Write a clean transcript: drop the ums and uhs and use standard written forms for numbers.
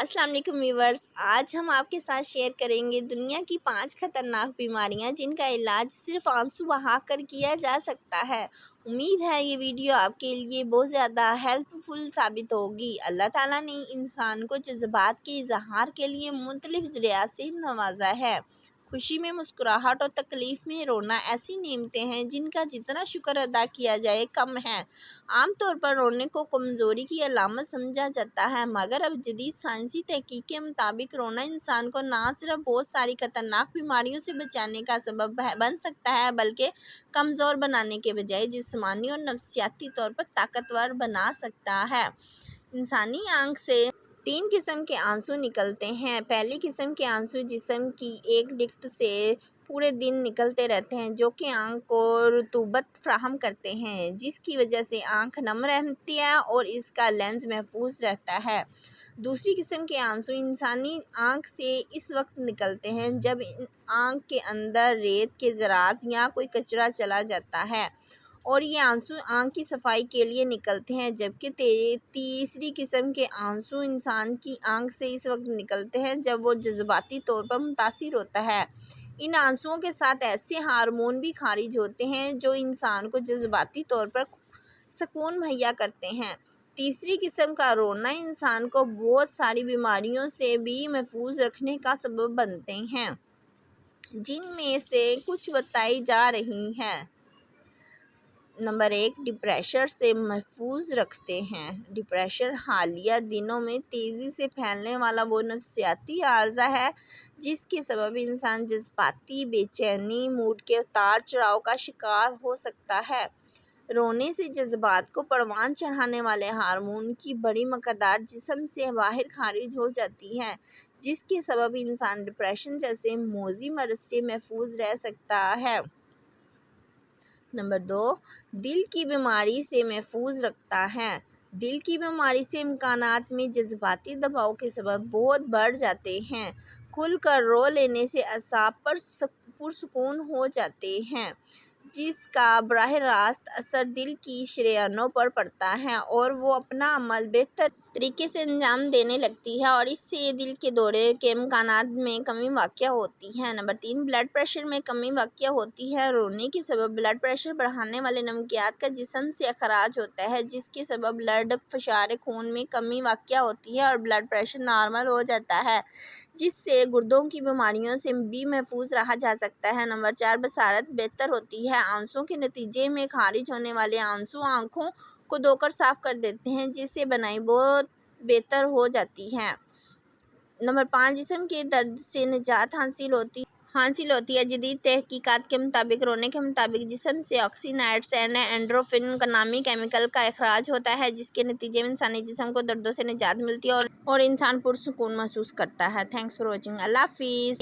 السلام علیکم ویورز، آج ہم آپ کے ساتھ شیئر کریں گے دنیا کی 5 خطرناک بیماریاں جن کا علاج صرف آنسو بہا کر کیا جا سکتا ہے۔ امید ہے یہ ویڈیو آپ کے لیے بہت زیادہ ہیلپ فل ثابت ہوگی۔ اللہ تعالیٰ نے انسان کو جذبات کے اظہار کے لیے مختلف ذرائع سے نوازا ہے۔ خوشی میں مسکراہٹ اور تکلیف میں رونا ایسی نعمتیں ہیں جن کا جتنا شکر ادا کیا جائے کم ہے۔ عام طور پر رونے کو کمزوری کی علامت سمجھا جاتا ہے، مگر اب جدید سائنسی تحقیق کے مطابق رونا انسان کو نہ صرف بہت ساری خطرناک بیماریوں سے بچانے کا سبب بن سکتا ہے بلکہ کمزور بنانے کے بجائے جسمانی اور نفسیاتی طور پر طاقتور بنا سکتا ہے۔ انسانی آنکھ سے 3 قسم کے آنسو نکلتے ہیں۔ پہلی قسم کے آنسو جسم کی ایک ڈسک سے پورے دن نکلتے رہتے ہیں، جو کہ آنکھ کو رطوبت فراہم کرتے ہیں، جس کی وجہ سے آنکھ نم رہتی ہے اور اس کا لینس محفوظ رہتا ہے۔ دوسری قسم کے آنسو انسانی آنکھ سے اس وقت نکلتے ہیں جب آنکھ کے اندر ریت کے ذرات یا کوئی کچرا چلا جاتا ہے، اور یہ آنسو آنکھ کی صفائی کے لیے نکلتے ہیں، جبکہ تیسری قسم کے آنسو انسان کی آنکھ سے اس وقت نکلتے ہیں جب وہ جذباتی طور پر متاثر ہوتا ہے۔ ان آنسوؤں کے ساتھ ایسے ہارمون بھی خارج ہوتے ہیں جو انسان کو جذباتی طور پر سکون مہیا کرتے ہیں۔ تیسری قسم کا رونا انسان کو بہت ساری بیماریوں سے بھی محفوظ رکھنے کا سبب بنتے ہیں، جن میں سے کچھ بتائی جا رہی ہیں۔ نمبر 1، ڈپریشن سے محفوظ رکھتے ہیں۔ ڈپریشن حالیہ دنوں میں تیزی سے پھیلنے والا وہ نفسیاتی عارضہ ہے جس کے سبب انسان جذباتی بے چینی، موڈ کے اتار چڑھاؤ کا شکار ہو سکتا ہے۔ رونے سے جذبات کو پروان چڑھانے والے ہارمون کی بڑی مقدار جسم سے باہر خارج ہو جاتی ہے، جس کے سبب انسان ڈپریشن جیسے موذی مرض سے محفوظ رہ سکتا ہے۔ نمبر 2، دل کی بیماری سے محفوظ رکھتا ہے۔ دل کی بیماری سے امکانات میں جذباتی دباؤ کے سبب بہت بڑھ جاتے ہیں۔ کھل کر رو لینے سے اعصاب پرسکون ہو جاتے ہیں، جس کا براہ راست اثر دل کی شریانوں پر پڑتا ہے اور وہ اپنا عمل بہتر طریقے سے انجام دینے لگتی ہے، اور اس سے دل کے دورے کے امکانات میں کمی واقع ہوتی ہے۔ نمبر 3، بلڈ پریشر میں کمی واقع ہوتی ہے۔ رونے کے سبب بلڈ پریشر بڑھانے والے نمکیات کا جسم سے اخراج ہوتا ہے، جس کے سبب بلڈ فشار خون میں کمی واقع ہوتی ہے اور بلڈ پریشر نارمل ہو جاتا ہے، جس سے گردوں کی بیماریوں سے بھی محفوظ رہا جا سکتا ہے۔ نمبر 4، بصارت بہتر ہوتی ہے۔ آنسوؤں کے نتیجے میں خارج ہونے والے آنسو آنکھوں کو دھو کر صاف کر دیتے ہیں، جس سے بینائی بہت بہتر ہو جاتی ہے۔ نمبر 5، جسم کے درد سے نجات حاصل ہوتی ہے۔ جدید تحقیقات کے مطابق رونے کے مطابق جسم سے آکسینائڈز اینڈ اینڈورفن نامی کیمیکل کا اخراج ہوتا ہے، جس کے نتیجے میں انسانی جسم کو دردوں سے نجات ملتی ہے اور انسان پرسکون محسوس کرتا ہے۔ Thanks for watching. اللہ حافظ۔